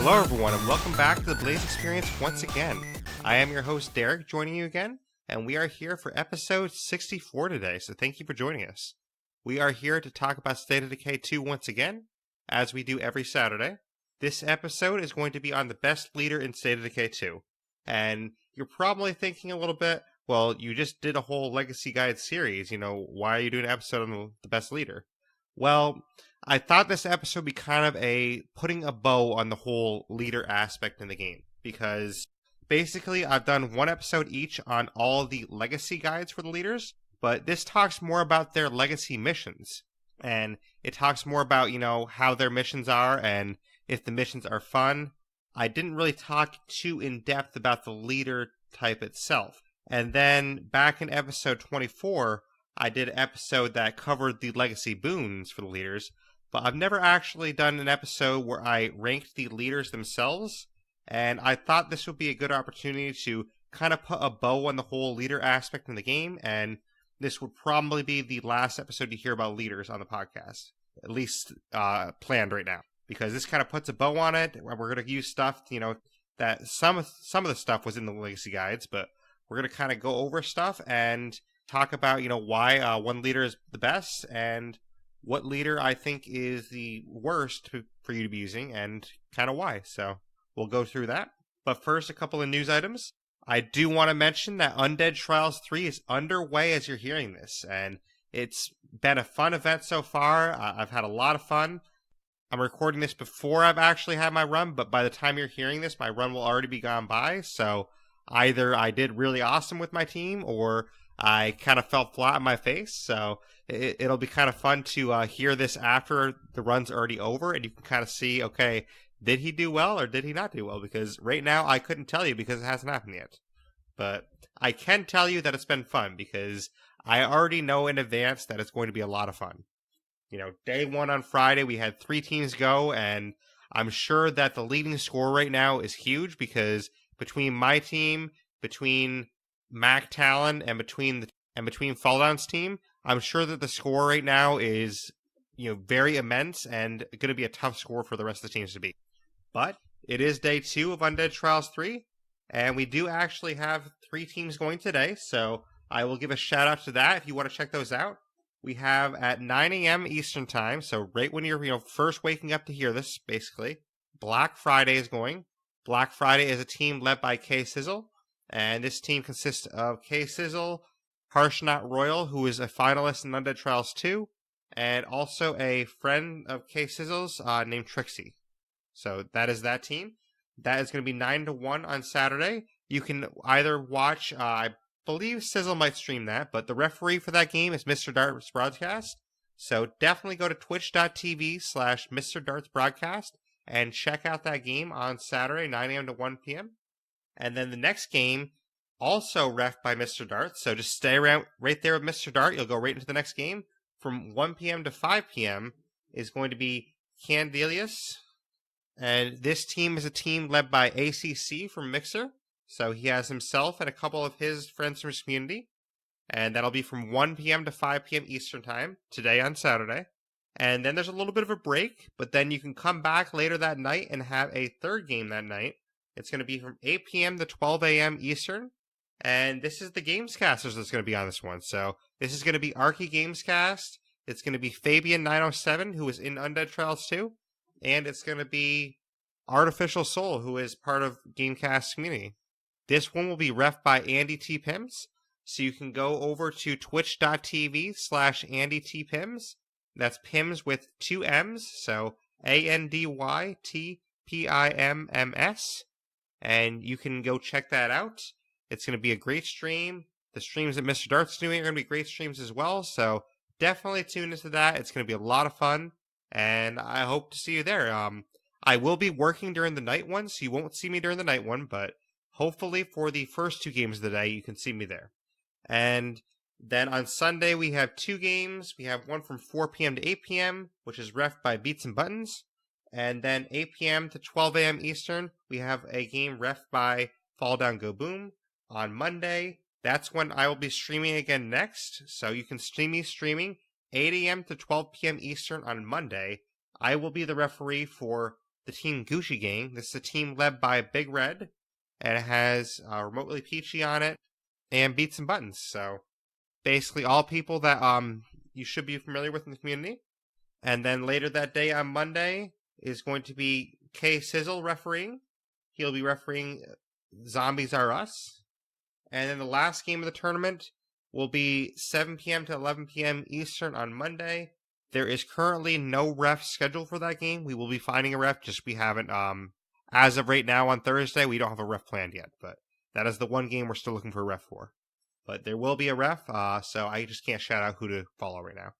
Hello everyone and welcome back to the Blaise XPerience once again. I am your host Derek, joining you again, and we are here for episode 64 today, so thank you for joining us. We are here to talk about State of Decay 2 once again, as we do every Saturday. This episode is going to be on the best leader in State of Decay 2. And you're probably thinking a little bit, well, you just did a whole Legacy Guide series, why are you doing an episode on the best leader? Well, I thought this episode would be kind of putting a bow on the whole leader aspect in the game, because basically I've done one episode each on all the Legacy Guides for the leaders, but this talks more about their Legacy missions, and it talks more about, how their missions are and if the missions are fun. I didn't really talk too in-depth about the leader type itself. And then back in episode 24, I did an episode that covered the Legacy boons for the leaders, but I've never actually done an episode where I ranked the leaders themselves, and I thought this would be a good opportunity to kind of put a bow on the whole leader aspect in the game, and this would probably be the last episode to hear about leaders on the podcast, at least planned right now. Because this kind of puts a bow on it. We're going to use stuff, that some of the stuff was in the Legacy Guides, but we're going to kind of go over stuff and talk about, why one leader is the best and what leader I think is the worst for you to be using and kind of why. So we'll go through that. But first, a couple of news items. I do want to mention that Undead Trials 3 is underway as you're hearing this, and it's been a fun event so far. I've had a lot of fun. I'm recording this before I've actually had my run, but by the time you're hearing this, my run will already be gone by. So either I did really awesome with my team, or I kind of fell flat on my face. So it'll be kind of fun to hear this after the run's already over, and you can kind of see, okay, did he do well or did he not do well? Because right now I couldn't tell you because it hasn't happened yet. But I can tell you that it's been fun because I already know in advance that it's going to be a lot of fun. Day one on Friday, we had 3 teams go, and I'm sure that the leading score right now is huge because between my team, between Mac Talon, and between Falldown's team, I'm sure that the score right now is, very immense and going to be a tough score for the rest of the teams to beat. But it is day 2 of Undead Trials 3, and we do actually have 3 teams going today, so I will give a shout out to that if you want to check those out. We have at 9 a.m. Eastern Time, so right when you're first waking up to hear this, basically, Black Friday is going. Black Friday is a team led by K-Sizzle, and this team consists of K-Sizzle, Harshnot Royal, who is a finalist in Undead Trials 2, and also a friend of K-Sizzle's named Trixie. So that is that team. That is going to be 9 to 1 on Saturday. You can either watch, I believe Sizzle might stream that, but the referee for that game is Mr. Darts Broadcast. So definitely go to twitch.tv/Mr. Darts Broadcast and check out that game on Saturday, 9 a.m. to 1 p.m. And then the next game, also ref by Mr. Dart. So just stay around right there with Mr. Dart. You'll go right into the next game. From 1 p.m. to 5 p.m. is going to be Candelius. And this team is a team led by ACC from Mixer. So he has himself and a couple of his friends from his community. And that'll be from 1 p.m. to 5 p.m. Eastern Time, today on Saturday. And then there's a little bit of a break, but then you can come back later that night and have a third game that night. It's going to be from 8 p.m. to 12 a.m. Eastern. And this is the Gamescasters that's going to be on this one. So this is going to be Arky Gamescast. It's going to be Fabian907, who is in Undead Trials 2. And it's going to be Artificial Soul, who is part of Gamecast's community. This one will be ref by Andy T. Pims. So you can go over to twitch.tv/Andy T. Pims. That's Pims with 2 M's. So ANDYTPIMMS. And you can go check that out. It's going to be a great stream. The streams that Mr. Dart's doing are going to be great streams as well. So definitely tune into that. It's going to be a lot of fun. And I hope to see you there. I will be working during the night one, so you won't see me during the night one. But hopefully for the first 2 games of the day, you can see me there. And then on Sunday, we have 2 games. We have one from 4 p.m. to 8 p.m., which is ref by Beats and Buttons. And then 8 p.m. to 12 a.m. Eastern, we have a game ref by Fall Down Go Boom. On Monday, that's when I will be streaming again next. So you can stream me streaming 8 a.m. to 12 p.m. Eastern on Monday. I will be the referee for the team Gucci Gang. This is a team led by Big Red, and it has Remotely Peachy on it and Beats and Buttons. So basically all people that you should be familiar with in the community. And then later that day on Monday is going to be K Sizzle refereeing. He'll be refereeing Zombies Are Us. And then the last game of the tournament will be 7 p.m. to 11 p.m. Eastern on Monday. There is currently no ref scheduled for that game. We will be finding a ref, just we haven't, as of right now on Thursday, we don't have a ref planned yet. But that is the one game we're still looking for a ref for. But there will be a ref, so I just can't shout out who to follow right now.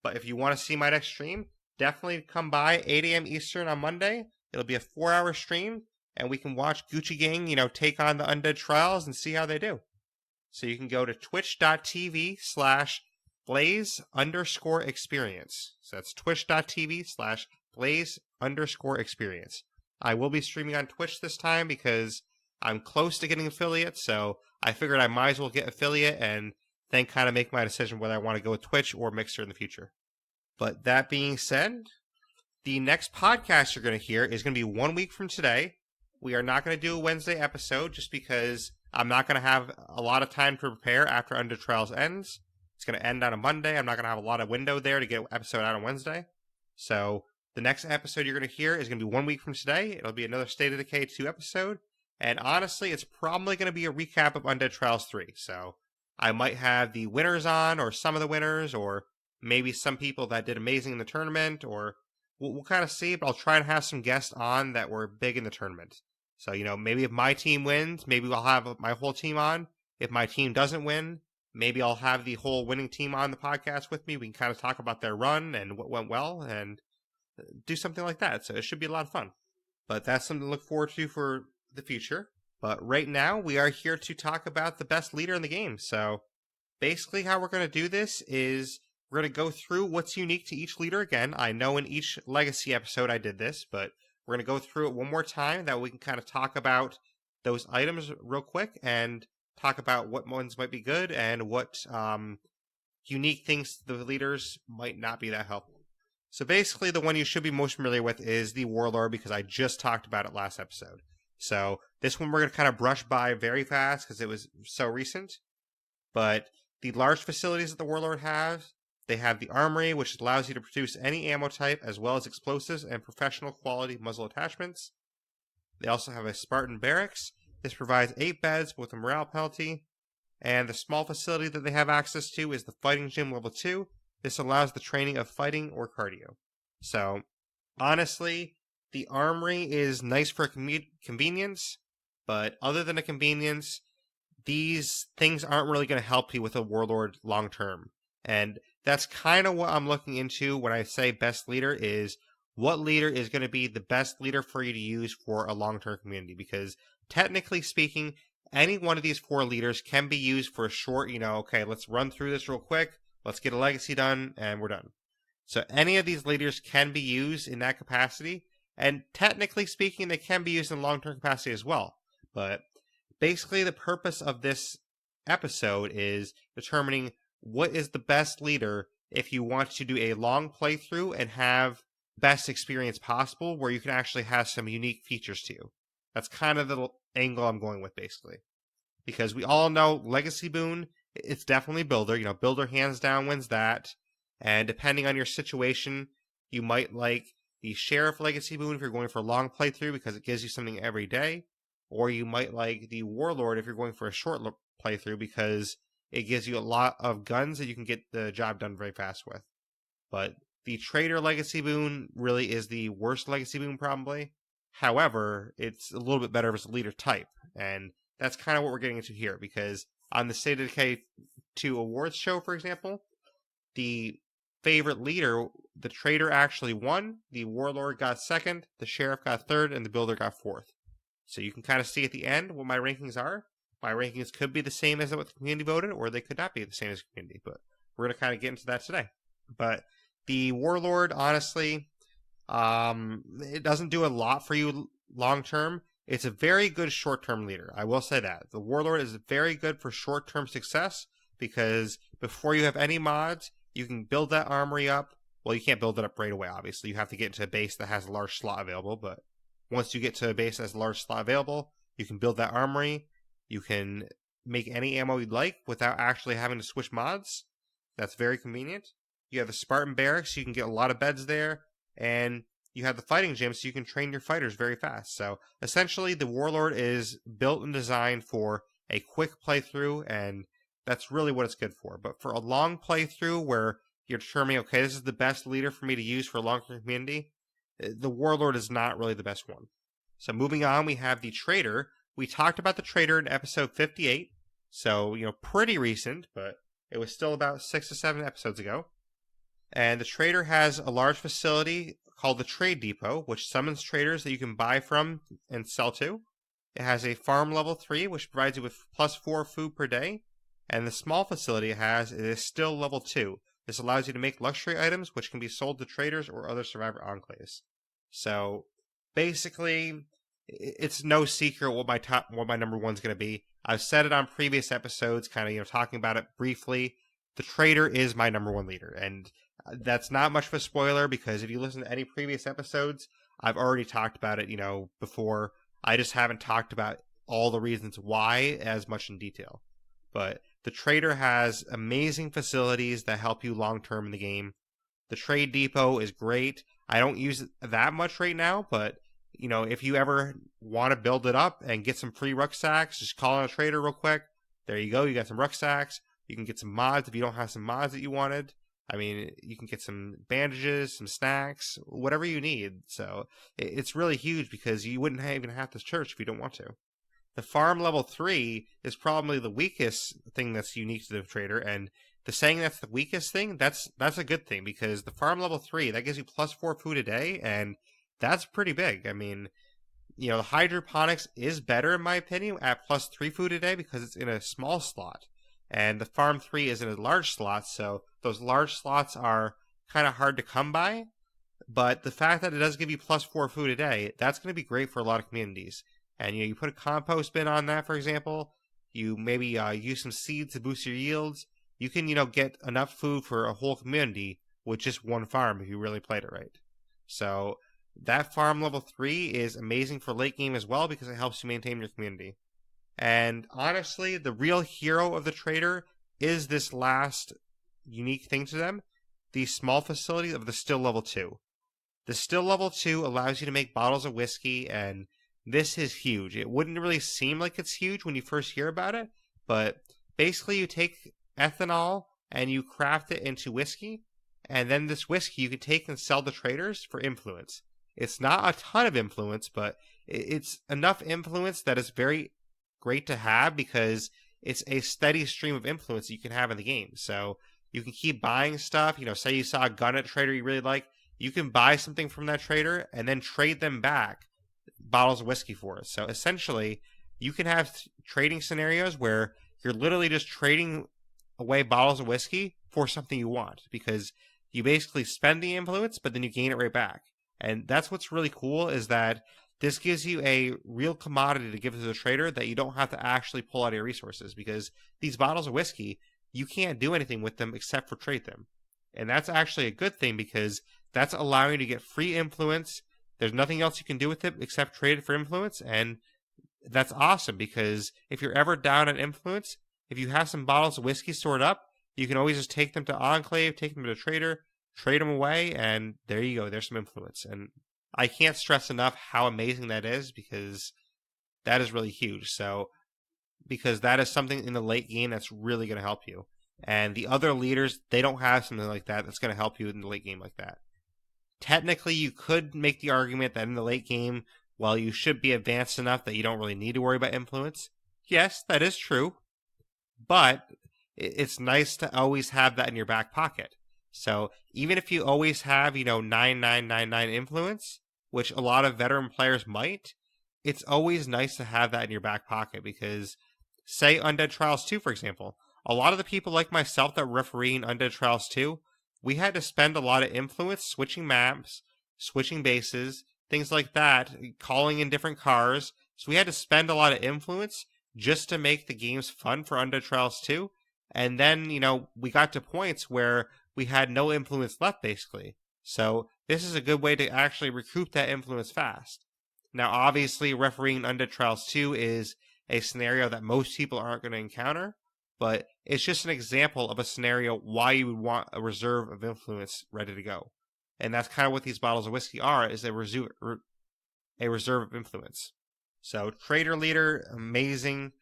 But if you want to see my next stream, definitely come by 8 a.m. Eastern on Monday. It'll be a 4-hour stream, and we can watch Gucci Gang, take on the Undead Trials and see how they do. So you can go to twitch.tv/Blaise_experience. So that's twitch.tv/Blaise_experience. I will be streaming on Twitch this time because I'm close to getting affiliate, so I figured I might as well get affiliate and then kind of make my decision whether I want to go with Twitch or Mixer in the future. But that being said, the next podcast you're going to hear is going to be 1 week from today. We are not going to do a Wednesday episode just because I'm not going to have a lot of time to prepare after Under Trials ends. It's going to end on a Monday. I'm not going to have a lot of window there to get an episode out on Wednesday. So the next episode you're going to hear is going to be 1 week from today. It'll be another State of Decay 2 episode. And honestly, it's probably going to be a recap of Undead Trials 3. So I might have the winners on, or some of the winners, or maybe some people that did amazing in the tournament, or we'll kind of see. But I'll try and have some guests on that were big in the tournament. So, maybe if my team wins, maybe I'll have my whole team on. If my team doesn't win, maybe I'll have the whole winning team on the podcast with me. We can kind of talk about their run and what went well and do something like that. So it should be a lot of fun. But that's something to look forward to for the future. But right now, we are here to talk about the best leader in the game. So basically how we're going to do this is we're going to go through what's unique to each leader again. I know in each Legacy episode I did this, but we're going to go through it one more time. That way we can kind of talk about those items real quick and talk about what ones might be good and what unique things to the leaders might not be that helpful. So basically the one you should be most familiar with is the Warlord, because I just talked about it last episode. So this one we're going to kind of brush by very fast because it was so recent. But the large facilities that the Warlord has, they have the Armory, which allows you to produce any ammo type, as well as explosives and professional quality muzzle attachments. They also have a Spartan Barracks. This provides 8 beds with a morale penalty. And the small facility that they have access to is the Fighting Gym Level 2. This allows the training of fighting or cardio. So, honestly, the Armory is nice for convenience, but other than a convenience, these things aren't really going to help you with a Warlord long term. And that's kind of what I'm looking into when I say best leader, is what leader is going to be the best leader for you to use for a long-term community. Because technically speaking, any one of these 4 leaders can be used for a short, okay, let's run through this real quick, let's get a legacy done, and we're done. So any of these leaders can be used in that capacity, and technically speaking, they can be used in long-term capacity as well. But basically the purpose of this episode is determining what is the best leader if you want to do a long playthrough and have best experience possible, where you can actually have some unique features to you. That's kind of the angle I'm going with, basically. Because we all know Legacy Boon, it's definitely Builder. Builder hands down wins that. And depending on your situation, you might like the Sheriff Legacy Boon if you're going for a long playthrough because it gives you something every day. Or you might like the Warlord if you're going for a short playthrough because it gives you a lot of guns that you can get the job done very fast with. But the Trader Legacy Boon really is the worst Legacy Boon probably. However, it's a little bit better if it's a leader type. And that's kind of what we're getting into here, because on the State of Decay 2 awards show, for example, the favorite leader, the Trader actually won, the Warlord got second, the Sheriff got third, and the Builder got fourth. So you can kind of see at the end what my rankings are. My rankings could be the same as what the community voted, or they could not be the same as the community, but we're going to kind of get into that today. But the Warlord, honestly, it doesn't do a lot for you long term. It's a very good short-term leader. I will say that. The Warlord is very good for short-term success because before you have any mods, you can build that armory up. Well, you can't build it up right away, obviously. You have to get into a base that has a large slot available, but once you get to a base that has a large slot available, you can build that armory. You can make any ammo you'd like without actually having to switch mods. That's very convenient. You have the Spartan Barracks, so you can get a lot of beds there, and you have the fighting gym, so you can train your fighters very fast. So essentially, the Warlord is built and designed for a quick playthrough, and that's really what it's good for. But for a long playthrough where you're determining, okay, this is the best leader for me to use for a long-term community, the Warlord is not really the best one. So moving on, we have the Trader. We talked about the Trader in episode 58, so, pretty recent, but it was still about 6 to 7 episodes ago. And the Trader has a large facility called the Trade Depot, which summons traders that you can buy from and sell to. It has a farm level 3, which provides you with +4 food per day. And the small facility it has is still level 2. This allows you to make luxury items, which can be sold to traders or other survivor enclaves. So, basically, it's no secret what my number one's going to be. I've said it on previous episodes, kind of, talking about it briefly. The Trader is my number one leader, and that's not much of a spoiler because if you listen to any previous episodes, I've already talked about it, before. I just haven't talked about all the reasons why as much in detail. But the Trader has amazing facilities that help you long-term in the game. The Trade Depot is great. I don't use it that much right now, but, if you ever want to build it up and get some free rucksacks, just call on a trader real quick. There you go. You got some rucksacks. You can get some mods if you don't have some mods that you wanted. I mean, you can get some bandages, some snacks, whatever you need. So it's really huge because you wouldn't even have this church if you don't want to. The farm level 3 is probably the weakest thing that's unique to the Trader, and the saying that's the weakest thing, that's a good thing because the farm level 3, that gives you +4 food a day, and that's pretty big. I mean, the hydroponics is better in my opinion at +3 food a day because it's in a small slot. And the farm 3 is in a large slot, so those large slots are kind of hard to come by. But the fact that it does give you +4 food a day, that's going to be great for a lot of communities. And you put a compost bin on that, for example. You maybe use some seeds to boost your yields. You can, get enough food for a whole community with just one farm if you really played it right. So that farm level 3 is amazing for late game as well because it helps you maintain your community. And honestly, the real hero of the Trader is this last unique thing to them, the small facility of the still level 2. The still level 2 allows you to make bottles of whiskey, and this is huge. It wouldn't really seem like it's huge when you first hear about it, but basically you take ethanol and you craft it into whiskey, and then this whiskey you can take and sell to traders for influence. It's not a ton of influence, but it's enough influence that is very great to have because it's a steady stream of influence you can have in the game. So you can keep buying stuff. Say you saw a gun at a trader you really like, you can buy something from that trader and then trade them back bottles of whiskey for it. So essentially, you can have trading scenarios where you're literally just trading away bottles of whiskey for something you want because you basically spend the influence, but then you gain it right back. And that's what's really cool is that this gives you a real commodity to give to the trader that you don't have to actually pull out of your resources because these bottles of whiskey, you can't do anything with them except for trade them. And that's actually a good thing because that's allowing you to get free influence. There's nothing else you can do with it except trade it for influence. And that's awesome because if you're ever down on influence, if you have some bottles of whiskey stored up, you can always just take them to Enclave, take them to the trader, trade them away, and there you go. There's some influence. And I can't stress enough how amazing that is because that is really huge. So, because that is something in the late game that's really going to help you. And the other leaders, they don't have something like that that's going to help you in the late game like that. Technically, you could make the argument that in the late game, while you should be advanced enough that you don't really need to worry about influence. Yes, that is true. But it's nice to always have that in your back pocket. So even if you always have, 9999 influence, which a lot of veteran players might, it's always nice to have that in your back pocket because, say Undead Trials 2, for example, a lot of the people like myself that were refereeing Undead Trials 2, we had to spend a lot of influence switching maps, switching bases, things like that, calling in different cars. So we had to spend a lot of influence just to make the games fun for Undead Trials 2. And then, we got to points where we had no influence left, basically. So this is a good way to actually recoup that influence fast. Now, obviously, refereeing Undead Trials 2 is a scenario that most people aren't going to encounter, but it's just an example of a scenario why you would want a reserve of influence ready to go. And that's kind of what these bottles of whiskey are, is a reserve of influence. So, Trader Leader, amazing.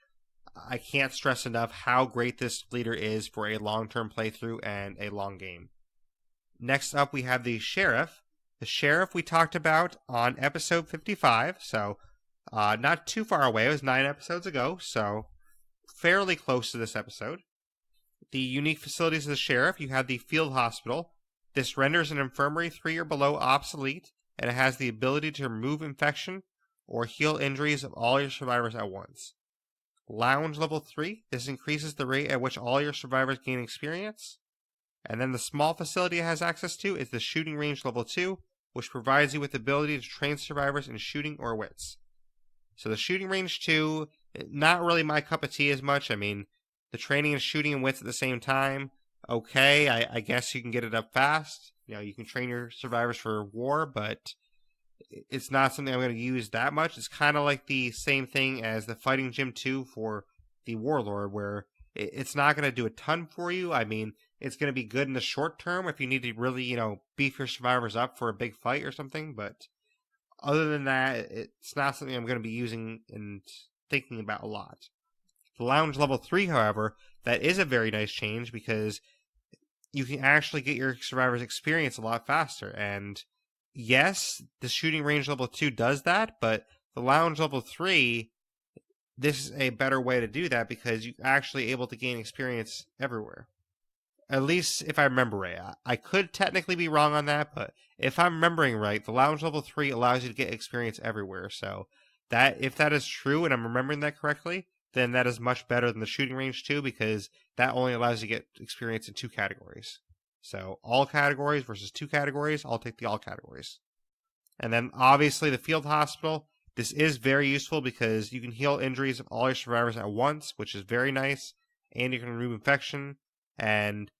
I can't stress enough how great this leader is for a long-term playthrough and a long game. Next up, we have the Sheriff. The Sheriff we talked about on episode 55, so not too far away. It was 9 episodes ago, so fairly close to this episode. The unique facilities of the Sheriff, you have the Field Hospital. This renders an infirmary 3 or below obsolete, and it has the ability to remove infection or heal injuries of all your survivors at once. Lounge level 3, this increases the rate at which all your survivors gain experience. And then the small facility it has access to is the Shooting Range level 2, which provides you with the ability to train survivors in shooting or wits. So the Shooting Range 2, not really my cup of tea as much. I mean, the training and shooting and wits at the same time, okay, I guess you can get it up fast. You know, you can train your survivors for war, but it's not something I'm going to use that much. It's kind of like the same thing as the Fighting Gym 2 for the Warlord, where it's not going to do a ton for you. I mean, it's going to be good in the short term if you need to really, beef your survivors up for a big fight or something. But other than that, it's not something I'm going to be using and thinking about a lot. The Lounge level 3, however, that is a very nice change because you can actually get your survivors' experience a lot faster. And yes, the Shooting Range level 2 does that, but the Lounge level 3, this is a better way to do that because you're actually able to gain experience everywhere. At least if I remember right. I could technically be wrong on that, but if I'm remembering right, the Lounge level 3 allows you to get experience everywhere. So that if that is true and I'm remembering that correctly, then that is much better than the Shooting Range 2 because that only allows you to get experience in 2 categories. So all categories versus 2 categories, I'll take the all categories. And then obviously the Field Hospital, this is very useful because you can heal injuries of all your survivors at once, which is very nice, and you can remove infection. And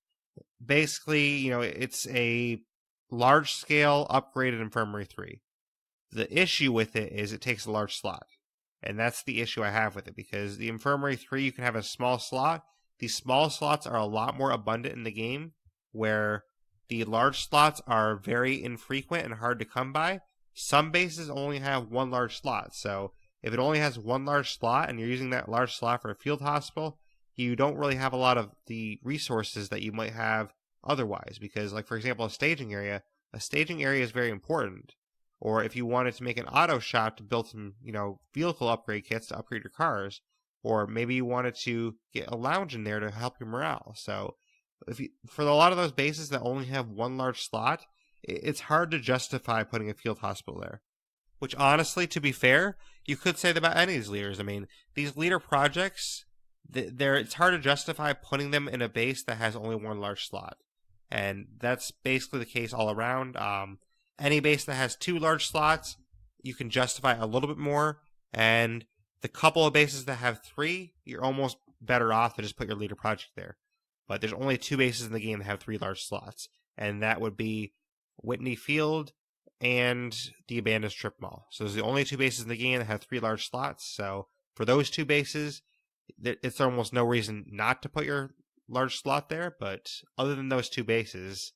basically, it's a large-scale upgraded Infirmary 3. The issue with it is it takes a large slot. And that's the issue I have with it, because the Infirmary 3, you can have a small slot. These small slots are a lot more abundant in the game, where the large slots are very infrequent and hard to come by. Some bases only have one large slot, so if it only has one large slot and you're using that large slot for a field hospital, you don't really have a lot of the resources that you might have otherwise, because, like, for example, a staging area is very important. Or if you wanted to make an auto shop to build some, vehicle upgrade kits to upgrade your cars, or maybe you wanted to get a lounge in there to help your morale. So for a lot of those bases that only have one large slot, it's hard to justify putting a field hospital there. Which, honestly, to be fair, you could say that about any of these leaders. I mean, these leader projects, it's hard to justify putting them in a base that has only one large slot. And that's basically the case all around. Any base that has 2 large slots, you can justify a little bit more. And the couple of bases that have 3, you're almost better off to just put your leader project there. But there's only 2 bases in the game that have 3 large slots. And that would be Whitney Field and the Abandoned Strip Mall. So those are the only 2 bases in the game that have 3 large slots. So for those 2 bases, it's almost no reason not to put your large slot there. But other than those 2 bases,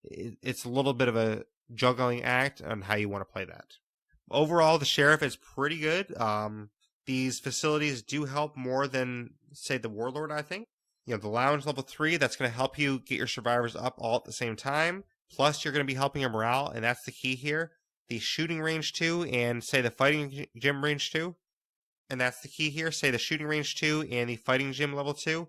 it's a little bit of a juggling act on how you want to play that. Overall, the Sheriff is pretty good. These facilities do help more than, say, the Warlord, I think. The Lounge level 3, that's going to help you get your survivors up all at the same time. Plus, you're going to be helping your morale, and that's the key here. The Shooting Range 2 and, say, the Fighting Gym Range 2. And that's the key here. Say the Shooting Range 2 and the Fighting Gym level 2.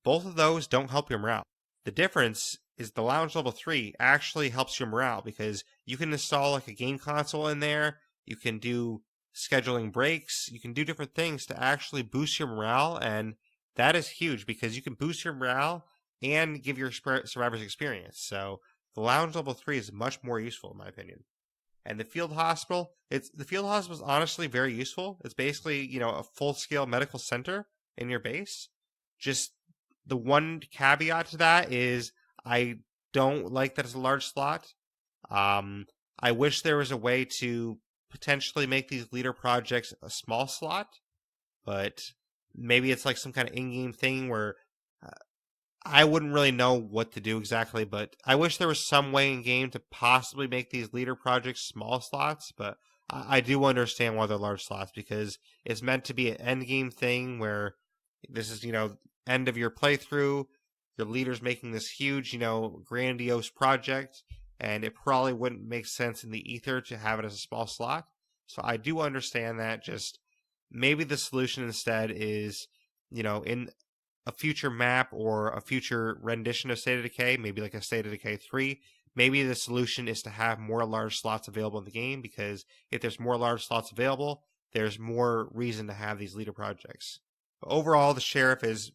Both of those don't help your morale. The difference is the Lounge level 3 actually helps your morale because you can install like a game console in there. You can do scheduling breaks. You can do different things to actually boost your morale. And that is huge because you can boost your morale and give your survivors experience. So the Lounge level 3 is much more useful in my opinion. And the Field Hospital, the Field Hospital is honestly very useful. It's basically, a full-scale medical center in your base. Just the one caveat to that is I don't like that it's a large slot. I wish there was a way to potentially make these leader projects a small slot, but maybe it's like some kind of in-game thing where I wouldn't really know what to do exactly, but I wish there was some way in game to possibly make these leader projects small slots, but I do understand why they're large slots because it's meant to be an end game thing where this is, end of your playthrough, your leader's making this huge, grandiose project, and it probably wouldn't make sense in the ether to have it as a small slot. So I do understand that. Just maybe the solution instead is, in a future map or a future rendition of State of Decay, maybe like a State of Decay 3, maybe the solution is to have more large slots available in the game, because if there's more large slots available, there's more reason to have these leader projects. But overall, the Sheriff is,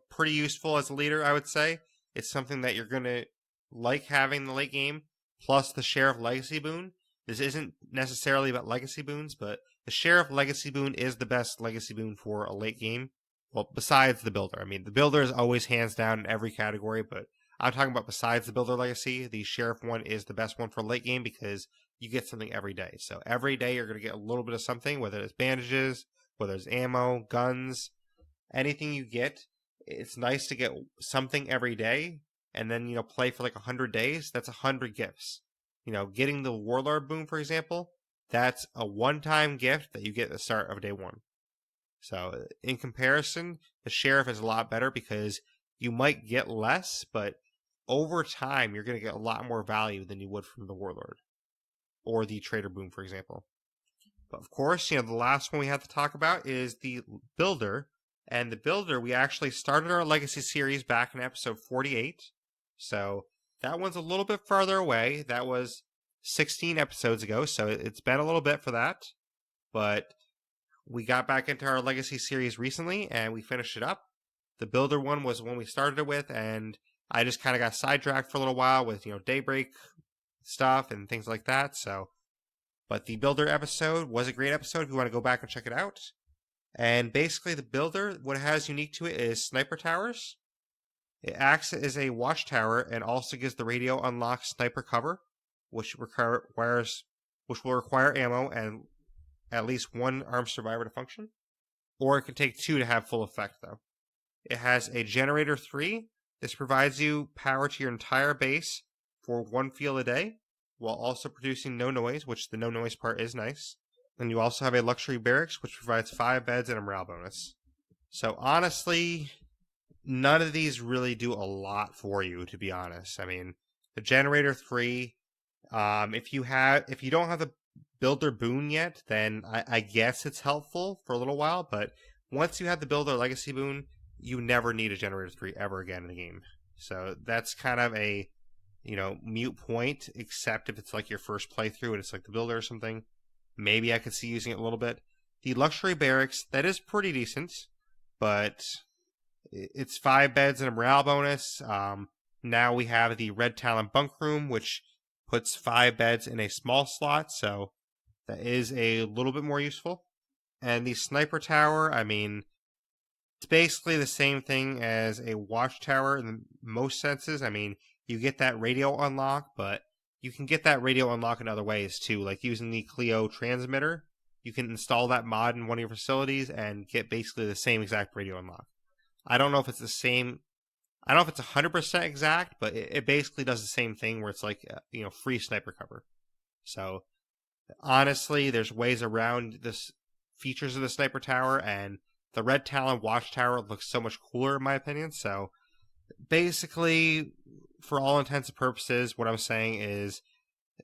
pretty useful as a leader, I would say. It's something that you're going to like having in the late game, plus the Sheriff Legacy boon. This isn't necessarily about Legacy boons, but the Sheriff Legacy boon is the best Legacy boon for a late game. Well, besides the Builder. I mean, the Builder is always hands down in every category, but I'm talking about besides the Builder Legacy, the Sheriff one is the best one for late game because you get something every day. So every day you're going to get a little bit of something, whether it's bandages, whether it's ammo, guns, anything you get. It's nice to get something every day and then, play for like 100 days. That's 100 gifts. Getting the Warlord boon, for example, that's a one-time gift that you get at the start of day one. So in comparison, the Sheriff is a lot better because you might get less, but over time, you're going to get a lot more value than you would from the Warlord or the Trader boon, for example. But of course, the last one we have to talk about is the Builder. And the Builder, we actually started our Legacy series back in episode 48. So that one's a little bit farther away. That was 16 episodes ago, so it's been a little bit for that. But we got back into our Legacy series recently, and we finished it up. The Builder one was one we started it with, and I just kind of got sidetracked for a little while with, Daybreak stuff and things like that. But the Builder episode was a great episode if you want to go back and check it out. And basically, the Builder, what it has unique to it is sniper towers. It acts as a watchtower and also gives the radio unlock sniper cover, which will require ammo and at least one armed survivor to function. Or it can take 2 to have full effect, though. It has a generator 3. This provides you power to your entire base for 1 field a day, while also producing no noise, which the no noise part is nice. And you also have a luxury barracks, which provides 5 beds and a morale bonus. So honestly, none of these really do a lot for you, to be honest. I mean, the generator 3, if you don't have the Builder boon yet, then I guess it's helpful for a little while, but once you have the Builder Legacy boon, you never need a generator 3 ever again in the game. So that's kind of a, mute point, except if it's like your first playthrough and it's like the Builder or something. Maybe I could see using it a little bit. The luxury barracks, that is pretty decent, but it's 5 beds and a morale bonus. Now we have the Red Talon bunk room, which puts 5 beds in a small slot, so that is a little bit more useful. And the sniper tower, I mean, it's basically the same thing as a watchtower in most senses. I mean, you get that radio unlock, but you can get that radio unlock in other ways too, like using the Clio transmitter. You can install that mod in one of your facilities and get basically the same exact radio unlock. I don't know if it's the same. I don't know if it's 100% exact, but it basically does the same thing where it's like, free sniper cover. So honestly, there's ways around this features of the sniper tower, and the Red Talon watchtower looks so much cooler in my opinion. So basically, for all intents and purposes, what I'm saying is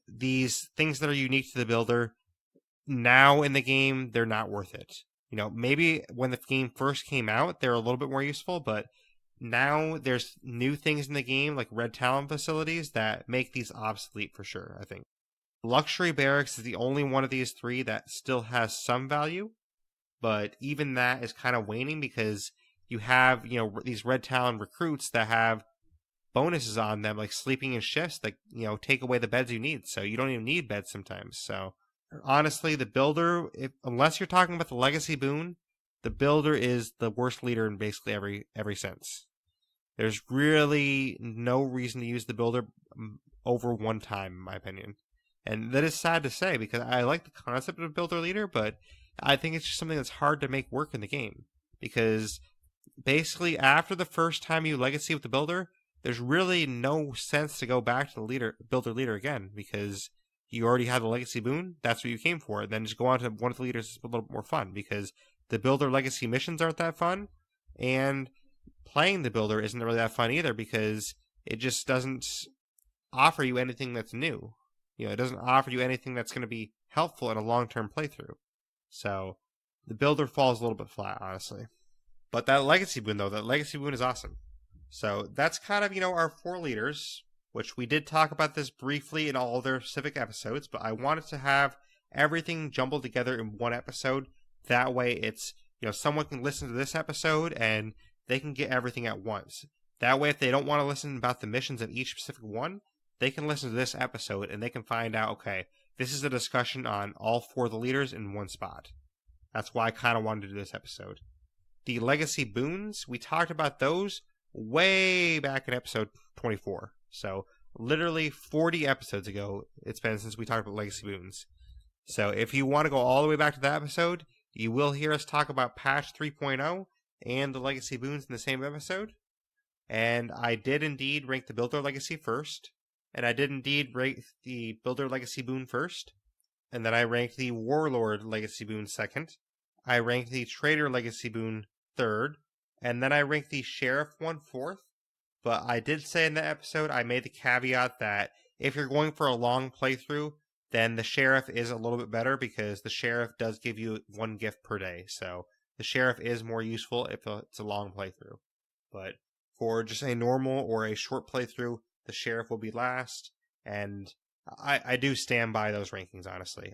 these things that are unique to the Builder, now in the game, they're not worth it. Maybe when the game first came out, they're a little bit more useful, but now there's new things in the game, like Red Talon facilities, that make these obsolete for sure, I think. Luxury Barracks is the only one of these 3 that still has some value, but even that is kind of waning because you have, these Red Talon recruits that have bonuses on them, like sleeping in shifts that, take away the beds you need, so you don't even need beds sometimes. So honestly, the Builder, unless you're talking about the Legacy boon, the Builder is the worst leader in basically every sense. There's really no reason to use the Builder over one time, in my opinion. And that is sad to say because I like the concept of builder leader, but I think it's just something that's hard to make work in the game. Because basically, after the first time you legacy with the builder, there's really no sense to go back to the builder leader again because you already have the legacy boon. That's what you came for. And then just go on to one of the leaders is a little bit more fun because the builder legacy missions aren't that fun, and playing the builder isn't really that fun either because it just doesn't offer you anything that's new. It doesn't offer you anything that's going to be helpful in a long-term playthrough. So the builder falls a little bit flat, honestly. But that legacy boon, though, that legacy boon is awesome. So that's kind of, our 4 leaders, which we did talk about this briefly in all their specific episodes, but I wanted to have everything jumbled together in one episode. That way it's, someone can listen to this episode and they can get everything at once. That way if they don't want to listen about the missions of each specific one, they can listen to this episode and they can find out, okay, this is a discussion on all 4 of the leaders in one spot. That's why I kind of wanted to do this episode. The legacy boons, we talked about those way back in episode 24. So literally 40 episodes ago, it's been since we talked about legacy boons. So if you want to go all the way back to that episode, you will hear us talk about patch 3.0 and the legacy boons in the same episode. And I did indeed rank the builder legacy first. And I did indeed rank the builder legacy boon first. And then I ranked the warlord legacy boon second. I ranked the trader legacy boon third. And then I ranked the sheriff one fourth. But I did say in that episode, I made the caveat that if you're going for a long playthrough, then the sheriff is a little bit better because the sheriff does give you 1 gift per day. So the sheriff is more useful if it's a long playthrough. But for just a normal or a short playthrough, the sheriff will be last. And I do stand by those rankings, honestly.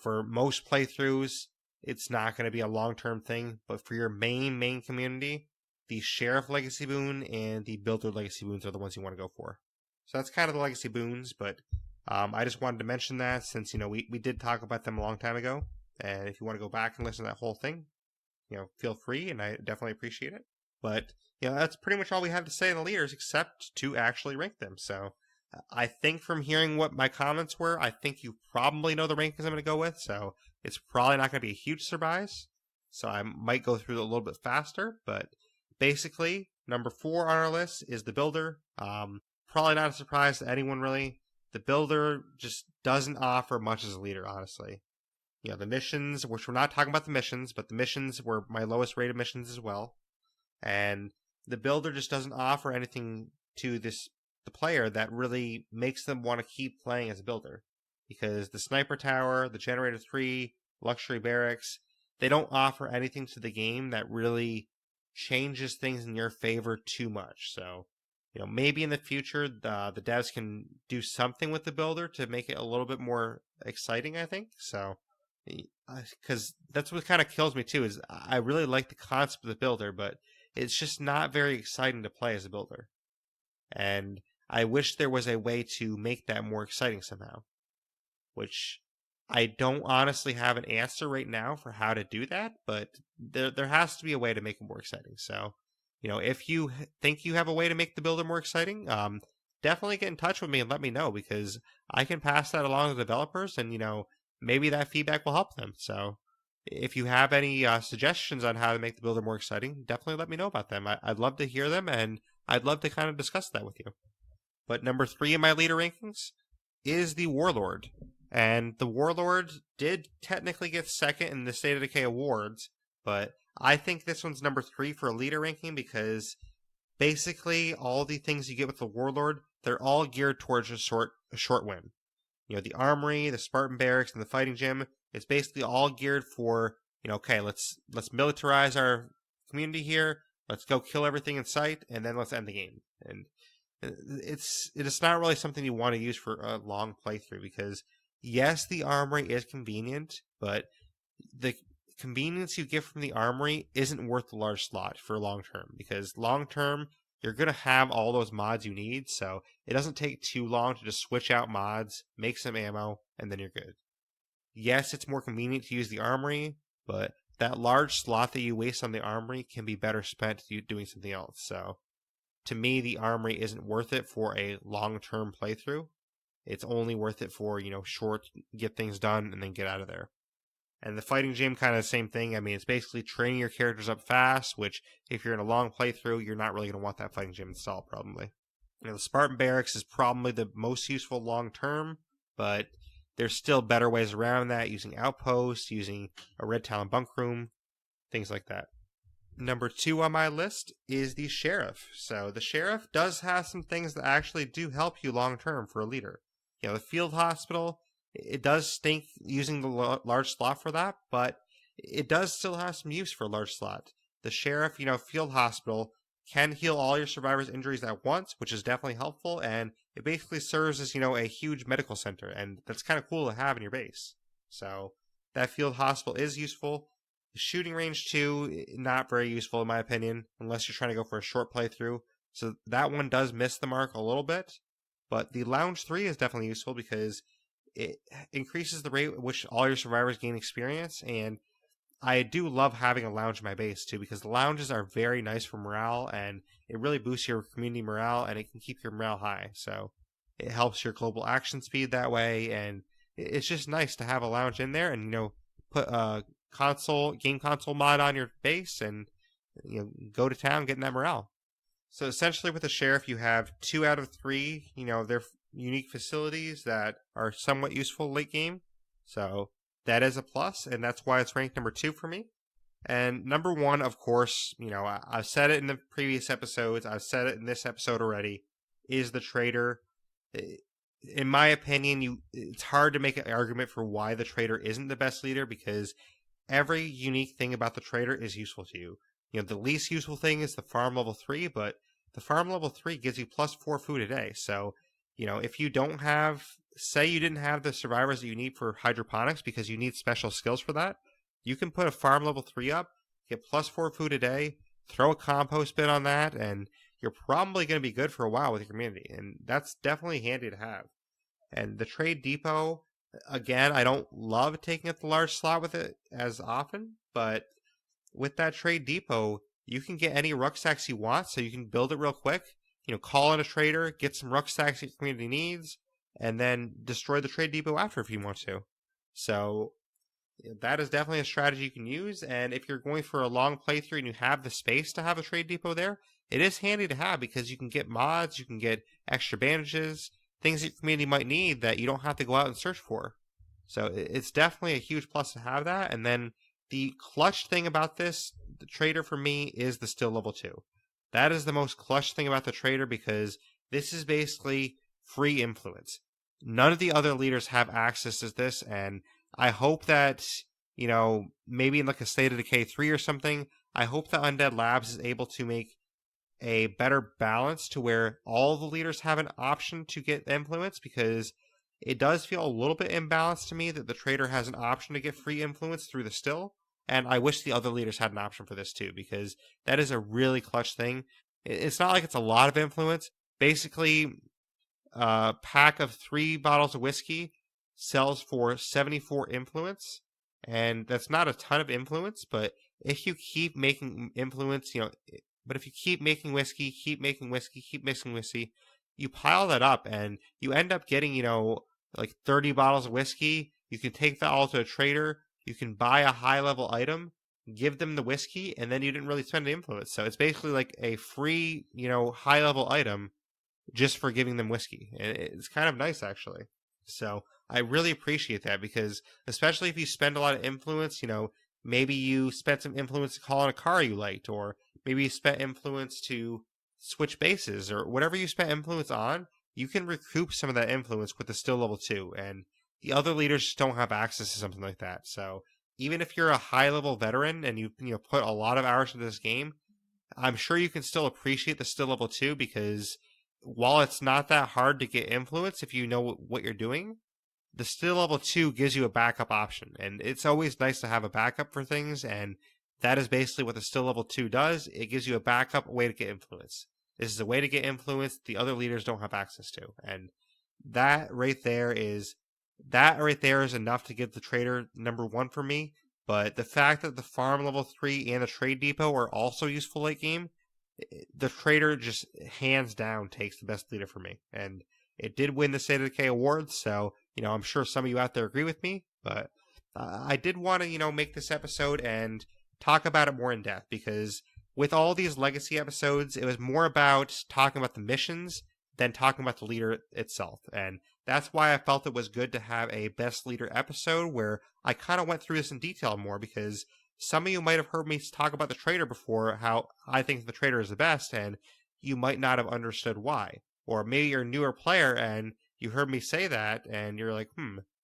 For most playthroughs, it's not going to be a long-term thing. But for your main community, the sheriff legacy boon and the builder legacy boons are the ones you want to go for. So that's kind of the legacy boons, but I just wanted to mention that since, we did talk about them a long time ago. And if you want to go back and listen to that whole thing, feel free, and I definitely appreciate it. But, that's pretty much all we have to say on the leaders except to actually rank them. So I think from hearing what my comments were, I think you probably know the rankings I'm going to go with. So it's probably not going to be a huge surprise. So I might go through it a little bit faster, but basically, number 4 on our list is the builder. Probably not a surprise to anyone, really. The builder just doesn't offer much as a leader, honestly. The missions, which we're not talking about the missions, but the missions were my lowest rated missions as well. And the builder just doesn't offer anything to the player that really makes them want to keep playing as a builder. Because the sniper tower, the generator 3, luxury barracks, they don't offer anything to the game that really changes things in your favor too much. So, maybe in the future, the devs can do something with the builder to make it a little bit more exciting, I think. So, because that's what kind of kills me too, is I really like the concept of the builder, but it's just not very exciting to play as a builder. And I wish there was a way to make that more exciting somehow, which I don't honestly have an answer right now for how to do that, but there has to be a way to make it more exciting. So, if you think you have a way to make the builder more exciting, definitely get in touch with me and let me know, because I can pass that along to developers and, maybe that feedback will help them. So if you have any suggestions on how to make the builder more exciting, definitely let me know about them. I'd love to hear them, and I'd love to kind of discuss that with you. But number 3 in my leader rankings is the Warlord. And the Warlord did technically get second in the State of Decay awards, but I think this one's number 3 for a leader ranking because basically all the things you get with the Warlord, they're all geared towards a short win. The armory, the Spartan barracks, and the fighting gym, it's basically all geared for, okay, let's militarize our community here, let's go kill everything in sight, and then let's end the game. And it's not really something you want to use for a long playthrough because, yes, the armory is convenient, but the convenience you get from the armory isn't worth the large slot for long term, because long term you're going to have all those mods you need, so it doesn't take too long to just switch out mods, make some ammo, and then you're good. Yes, it's more convenient to use the armory, but that large slot that you waste on the armory can be better spent doing something else. So to me, the armory isn't worth it for a long-term playthrough. It's only worth it for, short, get things done, and then get out of there. And the fighting gym, kind of the same thing. I mean, it's basically training your characters up fast, which if you're in a long playthrough, you're not really going to want that fighting gym installed, probably. The Spartan Barracks is probably the most useful long term, but there's still better ways around that, using outposts, using a Red Talon bunk room, things like that. Number 2 on my list is the Sheriff. So the Sheriff does have some things that actually do help you long term for a leader. The Field Hospital, it does stink using the large slot for that, but it does still have some use for a large slot. The Sheriff, Field Hospital can heal all your survivors' injuries at once, which is definitely helpful, and it basically serves as, a huge medical center, and that's kind of cool to have in your base. So that Field Hospital is useful. The Shooting Range 2, not very useful in my opinion, unless you're trying to go for a short playthrough. So that one does miss the mark a little bit. But the Lounge 3 is definitely useful because it increases the rate at which all your survivors gain experience, and I do love having a lounge in my base too, because the lounges are very nice for morale, and it really boosts your community morale, and it can keep your morale high. So it helps your global action speed that way, and it's just nice to have a lounge in there, and put a game console mod on your base, and go to town getting that morale. So essentially with the Sheriff, you have 2 out of 3, their unique facilities that are somewhat useful late game. So that is a plus, and that's why it's ranked number 2 for me. And number 1, of course, I've said it in the previous episodes, I've said it in this episode already, is the Trader. In my opinion, it's hard to make an argument for why the Trader isn't the best leader, because every unique thing about the Trader is useful to you. The least useful thing is the farm level 3, but the farm level 3 gives you plus 4 food a day. So, if you don't have, say you didn't have the survivors that you need for hydroponics because you need special skills for that, you can put a farm level 3 up, get plus 4 food a day, throw a compost bin on that, and you're probably going to be good for a while with your community. And that's definitely handy to have. And the Trade Depot, again, I don't love taking up the large slot with it as often, but with that Trade Depot, you can get any rucksacks you want, so you can build it real quick. Call in a trader, get some rucksacks your community needs, and then destroy the Trade Depot after if you want to. So that is definitely a strategy you can use, and if you're going for a long playthrough and you have the space to have a Trade Depot there, it is handy to have because you can get mods, you can get extra bandages, things that your community might need that you don't have to go out and search for. So it's definitely a huge plus to have that. And then the clutch thing about this, the Trader for me, is the Still Level 2. That is the most clutch thing about the Trader because this is basically free influence. None of the other leaders have access to this, and I hope that, maybe in like a State of Decay 3 or something, I hope that Undead Labs is able to make a better balance to where all the leaders have an option to get influence, because it does feel a little bit imbalanced to me that the Trader has an option to get free influence through the Still, and I wish the other leaders had an option for this too, because that is a really clutch thing. It's not like it's a lot of influence. Basically, a pack of 3 bottles of whiskey sells for 74 influence, and that's not a ton of influence, but if you keep making influence, but if you keep making whiskey, keep making whiskey, you pile that up and you end up getting, like 30 bottles of whiskey. You can take that all to a trader. You can buy a high level item, give them the whiskey, and then you didn't really spend the influence. So it's basically like a free, high level item just for giving them whiskey. And it's kind of nice, actually. So I really appreciate that, because especially if you spend a lot of influence, maybe you spent some influence to call in a car you liked, or maybe you spent influence to switch bases, or whatever you spent influence on, you can recoup some of that influence with the Still Level 2, and the other leaders just don't have access to something like that. So even if you're a high-level veteran and you put a lot of hours into this game, I'm sure you can still appreciate the Still Level 2, because while it's not that hard to get influence if you know what you're doing, the Still Level 2 gives you a backup option, and it's always nice to have a backup for things, and that is basically what the Still Level 2 does. It gives you a backup way to get influence. This is a way to get influence the other leaders don't have access to, and that right there is enough to get the Trader number 1 for me. But the fact that the Farm Level 3 and the Trade Depot are also useful late game, the Trader just hands down takes the best leader for me. And it did win the State of Decay Awards, so, I'm sure some of you out there agree with me, but I did want to, make this episode and talk about it more in depth, because with all these legacy episodes, it was more about talking about the missions than talking about the leader itself. And that's why I felt it was good to have a best leader episode where I kind of went through this in detail more, because some of you might have heard me talk about the trader before, how I think the trader is the best, and you might not have understood why. Or maybe you're a newer player and you heard me say that and you're like,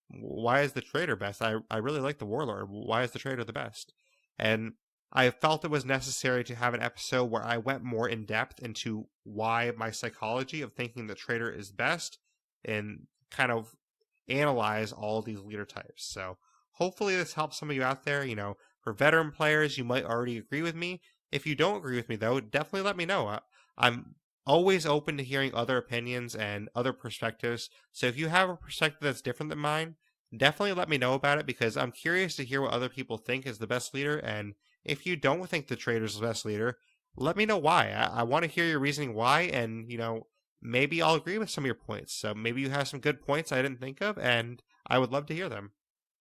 why is the trader best? I really like the warlord. Why is the trader the best? And I felt it was necessary to have an episode where I went more in depth into why my psychology of thinking the trader is best, and kind of analyze all these leader types. So hopefully this helps some of you out there. For veteran players, you might already agree with me. If you don't agree with me, though, definitely let me know. I'm always open to hearing other opinions and other perspectives. So if you have a perspective that's different than mine, definitely let me know about it, because I'm curious to hear what other people think is the best leader. And if you don't think the trader's the best leader, let me know why. I want to hear your reasoning why, and, maybe I'll agree with some of your points. So maybe you have some good points I didn't think of, and I would love to hear them.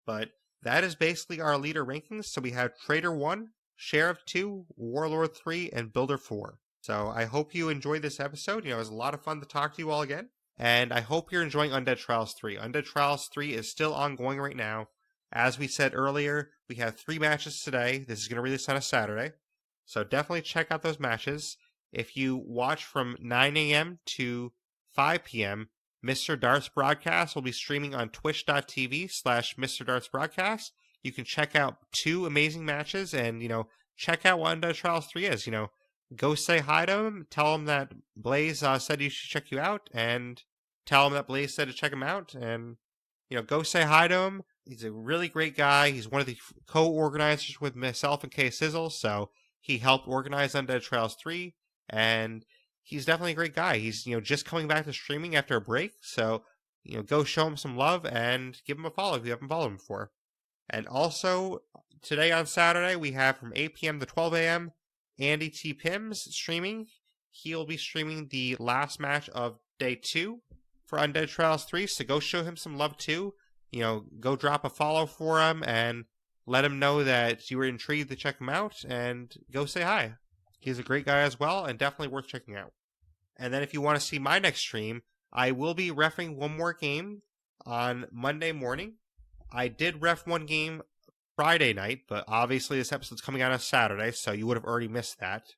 But that is basically our leader rankings. So we have Trader 1, Sheriff 2, Warlord 3, and Builder 4. So I hope you enjoyed this episode. It was a lot of fun to talk to you all again. And I hope you're enjoying Undead Trials 3. Undead Trials 3 is still ongoing right now. As we said earlier, we have 3 matches today. This is going to release on a Saturday. So definitely check out those matches. If you watch from 9 a.m. to 5 p.m., Mr. Dart's broadcast will be streaming on twitch.tv/Mr. Dart's broadcast. You can check out 2 amazing matches and, check out what Undead Trials 3 is. Go say hi to him, tell him that Blaise said he should check you out, and tell him that Blaise said to check him out, and, go say hi to him. He's a really great guy. He's one of the co-organizers with myself and K Sizzle, so he helped organize Undead Trials 3, and he's definitely a great guy. He's, just coming back to streaming after a break, so, go show him some love and give him a follow if you haven't followed him before. And also, today on Saturday, we have from 8 p.m. to 12 a.m., Andy T. Pims streaming. He'll be streaming the last match of day 2 for Undead Trials 3, so go show him some love too. Go drop a follow for him and let him know that you were intrigued to check him out, and go say hi. He's a great guy as well, and definitely worth checking out. And then if you want to see my next stream, I will be reffing one more game on Monday morning. I did ref one game Friday night, but obviously this episode's coming out on Saturday, so you would have already missed that.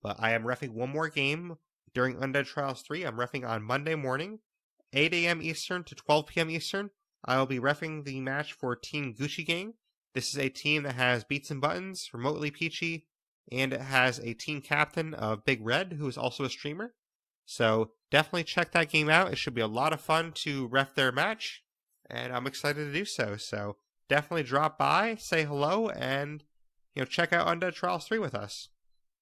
But I am reffing one more game during Undead Trials 3. I'm reffing on Monday morning, 8 a.m. Eastern to 12 p.m. Eastern. I will be reffing the match for Team Gucci Gang. This is a team that has Beats and Buttons, Remotely Peachy, and it has a team captain of Big Red, who is also a streamer. So definitely check that game out. It should be a lot of fun to ref their match, and I'm excited to do so. So definitely drop by, say hello, and check out Undead Trials 3 with us.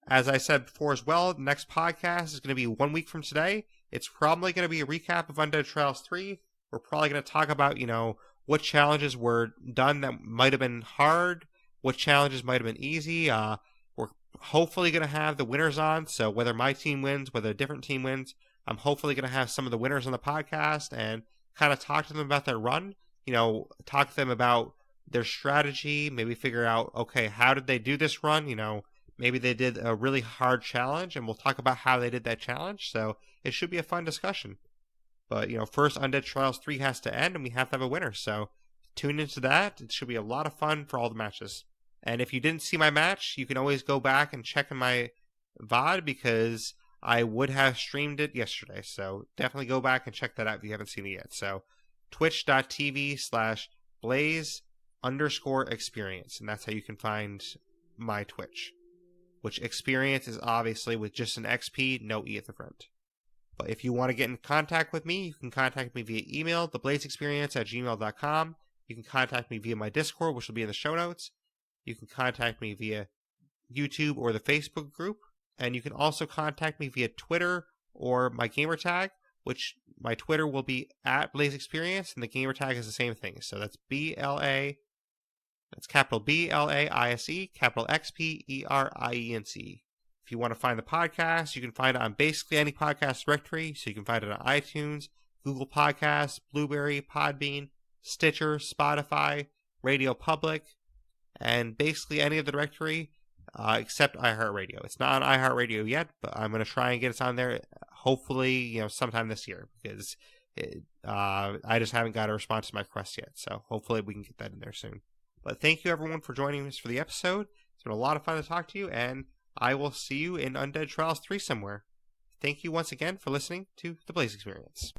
As I said before as well, the next podcast is going to be 1 week from today. It's probably going to be a recap of Undead Trials 3. We're probably going to talk about, what challenges were done that might have been hard, what challenges might have been easy. We're hopefully going to have the winners on, so whether my team wins, whether a different team wins, I'm hopefully going to have some of the winners on the podcast and kind of talk to them about their run. Talk to them about their strategy, maybe figure out, okay, how did they do this run? Maybe they did a really hard challenge, and we'll talk about how they did that challenge. So it should be a fun discussion. But, first Undead Trials 3 has to end, and we have to have a winner. So tune into that. It should be a lot of fun for all the matches. And if you didn't see my match, you can always go back and check in my VOD, because I would have streamed it yesterday. So definitely go back and check that out if you haven't seen it yet. So twitch.tv/Blaise_XPerience. And that's how you can find my Twitch. Which Experience is obviously with just an XP, no E at the front. But if you want to get in contact with me, you can contact me via email, theblaisexperience@gmail.com. You can contact me via my Discord, which will be in the show notes. You can contact me via YouTube or the Facebook group. And you can also contact me via Twitter or my gamertag, which my Twitter will be @BlaiseXperience, and the gamertag is the same thing. So that's that's capital BLAISE, capital XPERIENCE. If you want to find the podcast, you can find it on basically any podcast directory. So you can find it on iTunes, you Google Podcasts, Blueberry, Podbean, Stitcher, Spotify, Radio Public, and basically any of the directory except iHeartRadio. It's not on iHeartRadio yet, but I'm going to try and get us on there hopefully, sometime this year, because I just haven't got a response to my request yet. So hopefully we can get that in there soon. But thank you everyone for joining us for the episode. It's been a lot of fun to talk to you, and I will see you in Undead Trials 3 somewhere. Thank you once again for listening to the Blaise XPerience.